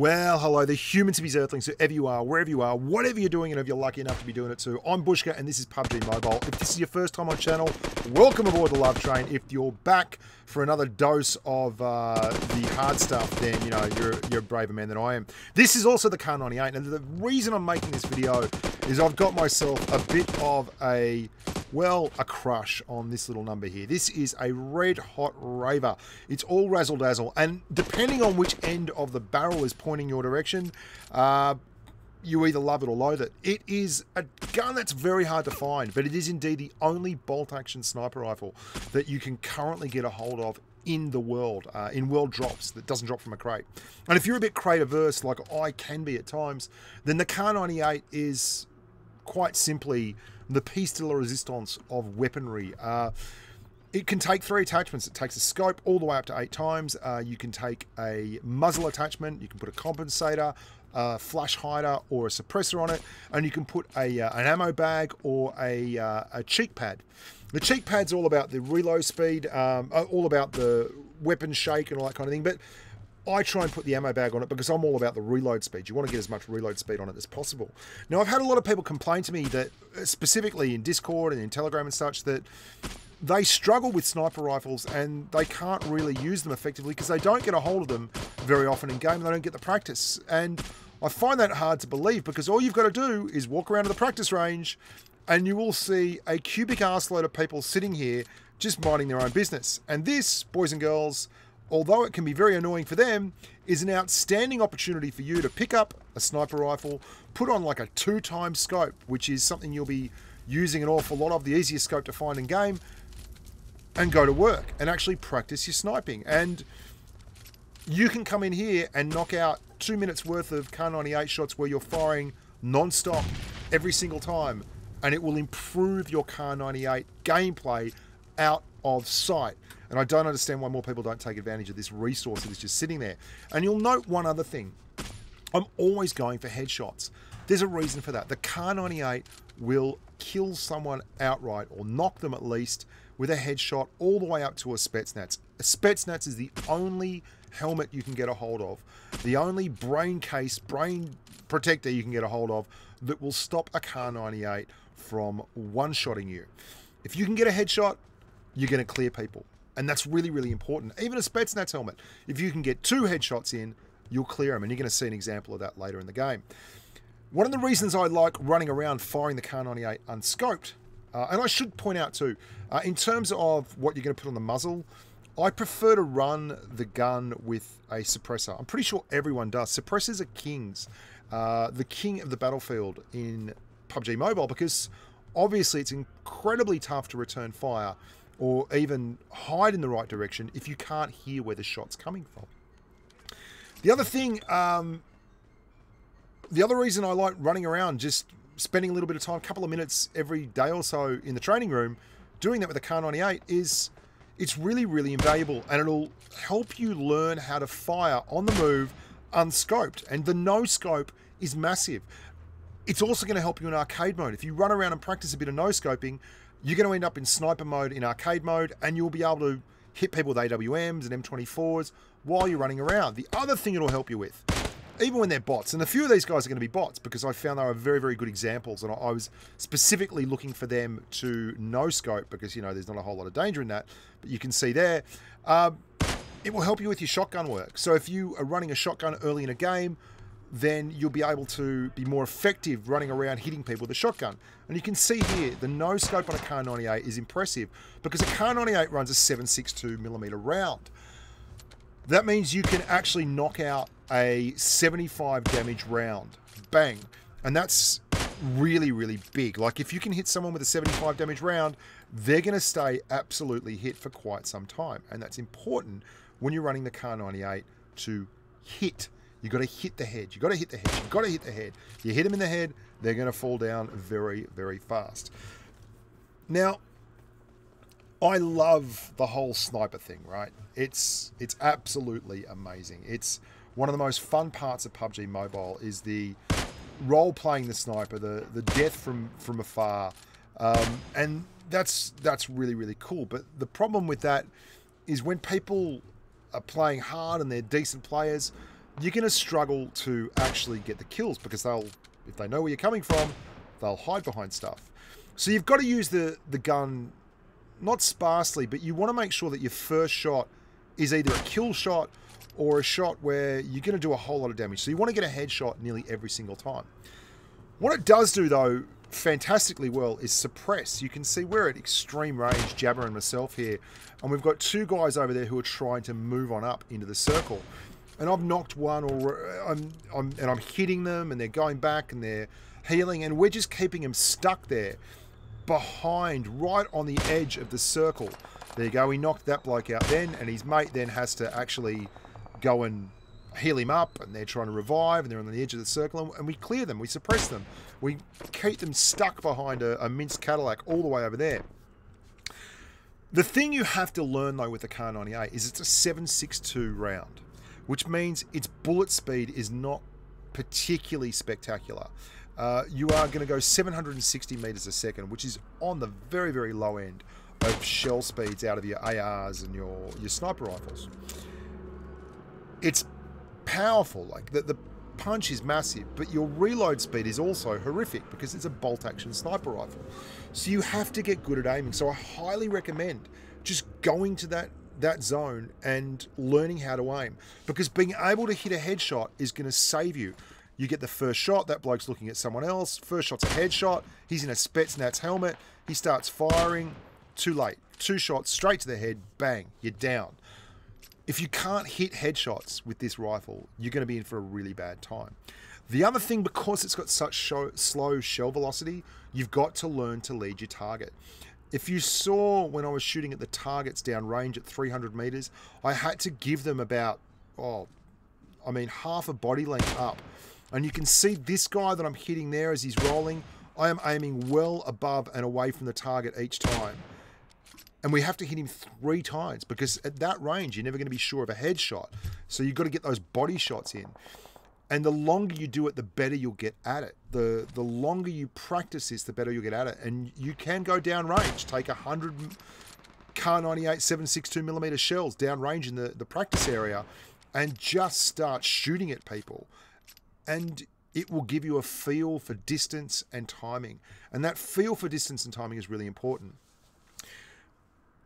Well, hello, the humans to be earthlings, whoever you are, wherever you are, whatever you're doing, and if you're lucky enough to be doing it too. I'm Bushka, and this is PUBG Mobile. If this is your first time on channel, welcome aboard the love train. If you're back for another dose of the hard stuff, then, you know, you're a braver man than I am. This is also the Kar98, and the reason I'm making this video is I've got myself a bit of a crush on this little number here. This is a red hot raver. It's all razzle dazzle, and depending on which end of the barrel is pointing your direction, you either love it or loathe it. It is a gun that's very hard to find, but it is indeed the only bolt action sniper rifle that you can currently get a hold of in the world, in world drops, that doesn't drop from a crate. And if you're a bit crate averse, like I can be at times, then the Kar98 is quite simply the piece de la resistance of weaponry. It can take 3 attachments. It takes a scope all the way up to 8 times. You can take a muzzle attachment. You can put a compensator, a flash hider, or a suppressor on it, and you can put an ammo bag or a cheek pad. The cheek pad's all about the reload speed, all about the weapon shake and all that kind of thing, but I try and put the ammo bag on it because I'm all about the reload speed. You want to get as much reload speed on it as possible. Now, I've had a lot of people complain to me that, specifically in Discord and in Telegram and such, that they struggle with sniper rifles and they can't really use them effectively because they don't get a hold of them very often in game and they don't get the practice. And I find that hard to believe because all you've got to do is walk around to the practice range and you will see a cubic arseload of people sitting here just minding their own business. And this, boys and girls, although it can be very annoying for them, is an outstanding opportunity for you to pick up a sniper rifle, put on like a 2-time scope, which is something you'll be using an awful lot of, the easiest scope to find in game, and go to work and actually practice your sniping. And you can come in here and knock out 2 minutes worth of Kar98 shots where you're firing non-stop every single time, and it will improve your Kar98 gameplay out of sight. And I don't understand why more people don't take advantage of this resource that is just sitting there. And you'll note one other thing. I'm always going for headshots. There's a reason for that. The Kar98 will kill someone outright, or knock them at least, with a headshot all the way up to a Spetsnaz. A Spetsnaz is the only helmet you can get a hold of, the only brain case, brain protector you can get a hold of that will stop a Kar98 from one-shotting you. If you can get a headshot, you're going to clear people. And that's really, really important. Even a Spetsnaz helmet, if you can get 2 headshots in, you'll clear them. And you're going to see an example of that later in the game. One of the reasons I like running around firing the Kar98 unscoped, and I should point out too, in terms of what you're going to put on the muzzle, I prefer to run the gun with a suppressor. I'm pretty sure everyone does. Suppressors are kings. The king of the battlefield in PUBG Mobile, because obviously it's incredibly tough to return fire or even hide in the right direction if you can't hear where the shot's coming from. The other thing, the other reason I like running around, just spending a little bit of time, a couple of minutes every day or so in the training room, doing that with the Kar98, is it's really, really invaluable, and it'll help you learn how to fire on the move unscoped. And the no-scope is massive. It's also going to help you in arcade mode. If you run around and practice a bit of no-scoping, you're going to end up in sniper mode in arcade mode, and you'll be able to hit people with AWMs and M24s while you're running around. The other thing it'll help you with, even when they're bots, and a few of these guys are going to be bots because I found they were very, very good examples, and I was specifically looking for them to no-scope because, you know, there's not a whole lot of danger in that, but you can see there, it will help you with your shotgun work. So if you are running a shotgun early in a game, then you'll be able to be more effective running around hitting people with a shotgun. And you can see here, the no-scope on a Kar98 is impressive because a Kar98 runs a 7.62mm round. That means you can actually knock out a 75 damage round. Bang. And that's really, really big. Like, if you can hit someone with a 75 damage round, they're going to stay absolutely hit for quite some time. And that's important when you're running the Kar98 to hit. You've got to hit the head. You've got to hit the head. You've got to hit the head. You hit them in the head, they're going to fall down very, very fast. Now, I love the whole sniper thing, right? It's absolutely amazing. It's one of the most fun parts of PUBG Mobile is the role-playing the sniper, the death from afar. And that's really, really cool. But the problem with that is when people are playing hard and they're decent players, you're going to struggle to actually get the kills because if they know where you're coming from, they'll hide behind stuff. So you've got to use the gun not sparsely, but you want to make sure that your first shot is either a kill shot or a shot where you're going to do a whole lot of damage. So you want to get a headshot nearly every single time. What it does do, though, fantastically well is suppress. You can see we're at extreme range, Jabber and myself here, and we've got two guys over there who are trying to move on up into the circle. And I've knocked one, or I'm hitting them, and they're going back and they're healing, and we're just keeping them stuck there behind, right on the edge of the circle. There you go. We knocked that bloke out then, and his mate then has to actually go and heal him up, and they're trying to revive, and they're on the edge of the circle, and we clear them, we suppress them, we keep them stuck behind a minced Cadillac all the way over there. The thing you have to learn, though, with the Kar98 is it's a 7.62 round, which means its bullet speed is not particularly spectacular. You are going to go 760 meters a second, which is on the very, very low end of shell speeds out of your ARs and your sniper rifles. It's powerful, like the punch is massive, but your reload speed is also horrific because it's a bolt action sniper rifle. So you have to get good at aiming. So I highly recommend just going to that zone and learning how to aim, because being able to hit a headshot is going to save you. You get the first shot, that bloke's looking at someone else, first shot's a headshot, he's in a Spetsnaz helmet, he starts firing, too late. Two shots straight to the head, bang, you're down. If you can't hit headshots with this rifle, you're going to be in for a really bad time. The other thing, because it's got such slow shell velocity, you've got to learn to lead your target. If you saw when I was shooting at the targets down range at 300 meters, I had to give them about, half a body length up. And you can see this guy that I'm hitting there as he's rolling, I am aiming well above and away from the target each time. And we have to hit him 3 times, because at that range, you're never going to be sure of a headshot. So you've got to get those body shots in. And the longer you do it, the better you'll get at it. The longer you practice this, the better you'll get at it. And you can go down range, take 100 Kar98 7.62mm shells down range in the practice area and just start shooting at people. And it will give you a feel for distance and timing. And that feel for distance and timing is really important.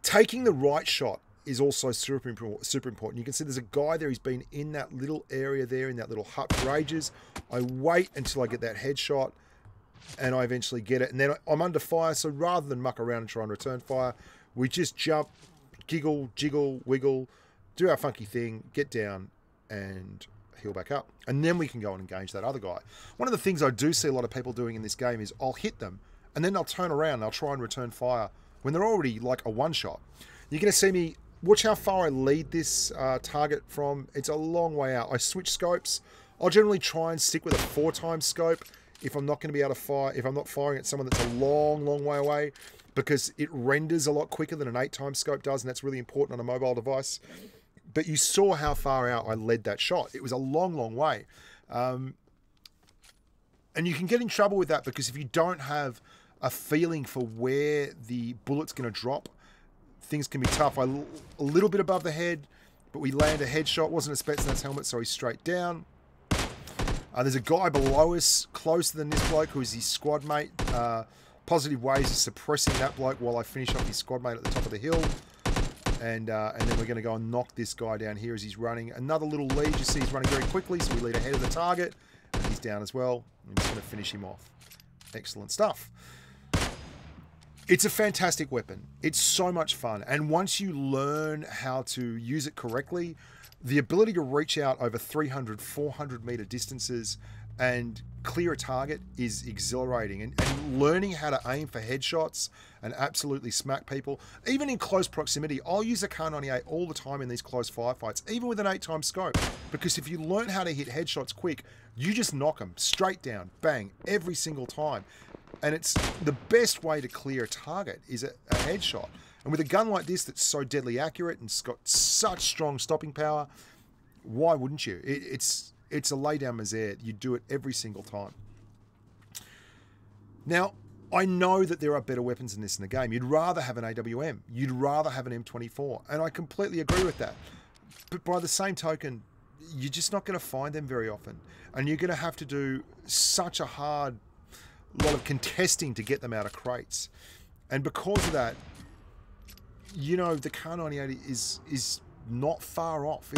Taking the right shot is also super important. You can see there's a guy there. He's been in that little area there, in that little hut for ages. I wait until I get that headshot, and I eventually get it. And then I'm under fire, so rather than muck around and try and return fire, we just jump, giggle, jiggle, wiggle, do our funky thing, get down, and heal back up. And then we can go and engage that other guy. One of the things I do see a lot of people doing in this game is I'll hit them, and then they'll turn around and they'll try and return fire when they're already like a one-shot. You're going to see me, watch how far I lead this target from. It's a long way out. I switch scopes. I'll generally try and stick with a 4-time scope if I'm not going to be able to fire, if I'm not firing at someone that's a long, long way away, because it renders a lot quicker than an 8-time scope does, and that's really important on a mobile device. But you saw how far out I led that shot. It was a long, long way. And you can get in trouble with that, because if you don't have a feeling for where the bullet's going to drop, things can be tough. A little bit above the head, but we land a headshot. Wasn't a Spetsnaz helmet, so he's straight down. There's a guy below us, closer than this bloke, who is his squad mate. Positive ways of suppressing that bloke while I finish off his squad mate at the top of the hill. And then we're going to go and knock this guy down here as he's running. Another little lead. You see he's running very quickly, so we lead ahead of the target. And he's down as well. I'm just going to finish him off. Excellent stuff. It's a fantastic weapon. It's so much fun. And once you learn how to use it correctly, the ability to reach out over 300, 400 meter distances and clear a target is exhilarating. And learning how to aim for headshots and absolutely smack people, even in close proximity. I'll use a Kar98 all the time in these close firefights, even with an 8-time scope, because if you learn how to hit headshots quick, you just knock them straight down, bang, every single time. And it's the best way to clear a target is a headshot. And with a gun like this that's so deadly accurate and it's got such strong stopping power, why wouldn't you? It's a lay down misère. You do it every single time. Now, I know that there are better weapons than this in the game. You'd rather have an AWM. You'd rather have an M24. And I completely agree with that. But by the same token, you're just not going to find them very often. And you're going to have to do such a hard lot of contesting to get them out of crates. And because of that, you know, the Kar98 is not far off.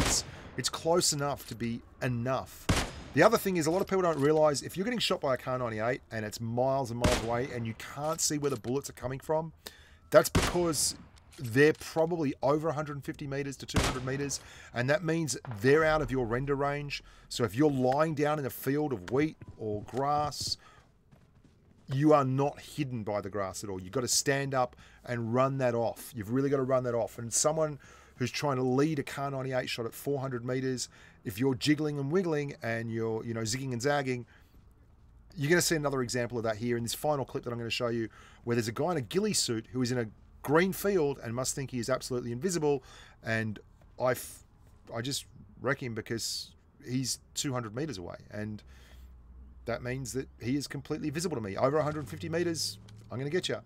It's close enough to be enough. The other thing is, a lot of people don't realize, if you're getting shot by a Kar98 and it's miles and miles away and you can't see where the bullets are coming from, that's because they're probably over 150 meters to 200 meters, and that means they're out of your render range. So if you're lying down in a field of wheat or grass, you are not hidden by the grass at all. You've got to stand up and run that off. You've really got to run that off. And someone who's trying to lead a Kar98 shot at 400 meters, if you're jiggling and wiggling and you're, you know, zigging and zagging, you're going to see another example of that here in this final clip that I'm going to show you, where there's a guy in a ghillie suit who is in a green field and must think he is absolutely invisible, and I just wreck him because he's 200 meters away, and that means that he is completely visible to me. Over 150 meters, I'm going to get you.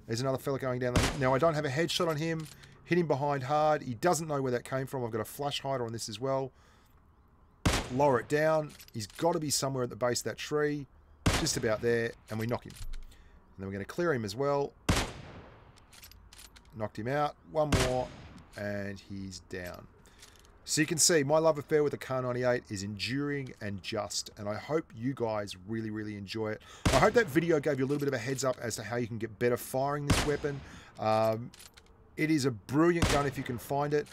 There's another fella going down there. Now, I don't have a headshot on him. Hit him behind hard. He doesn't know where that came from. I've got a flash hider on this as well. Lower it down. He's got to be somewhere at the base of that tree. Just about there. And we knock him. And then we're going to clear him as well. Knocked him out. One more. And he's down. So you can see my love affair with the Kar98 is enduring and just, and I hope you guys really, really enjoy it. I hope that video gave you a little bit of a heads up as to how you can get better firing this weapon. It is a brilliant gun if you can find it.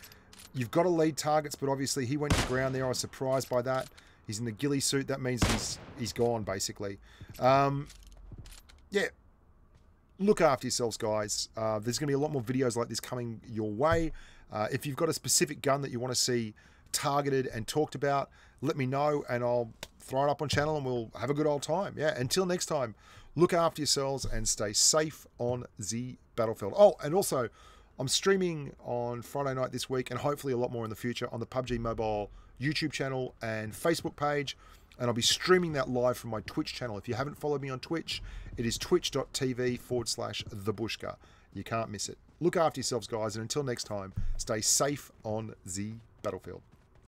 You've got to lead targets, but obviously he went to ground there. I was surprised by that. He's in the ghillie suit. That means he's gone, basically. Yeah. Look after yourselves, guys. There's going to be a lot more videos like this coming your way. If you've got a specific gun that you want to see targeted and talked about, let me know and I'll throw it up on channel and we'll have a good old time. Yeah, until next time, look after yourselves and stay safe on the battlefield. Oh, and also, I'm streaming on Friday night this week and hopefully a lot more in the future on the PUBG Mobile YouTube channel and Facebook page. And I'll be streaming that live from my Twitch channel. If you haven't followed me on Twitch, it is twitch.tv/thebushka. You can't miss it. Look after yourselves, guys, and until next time, stay safe on the battlefield.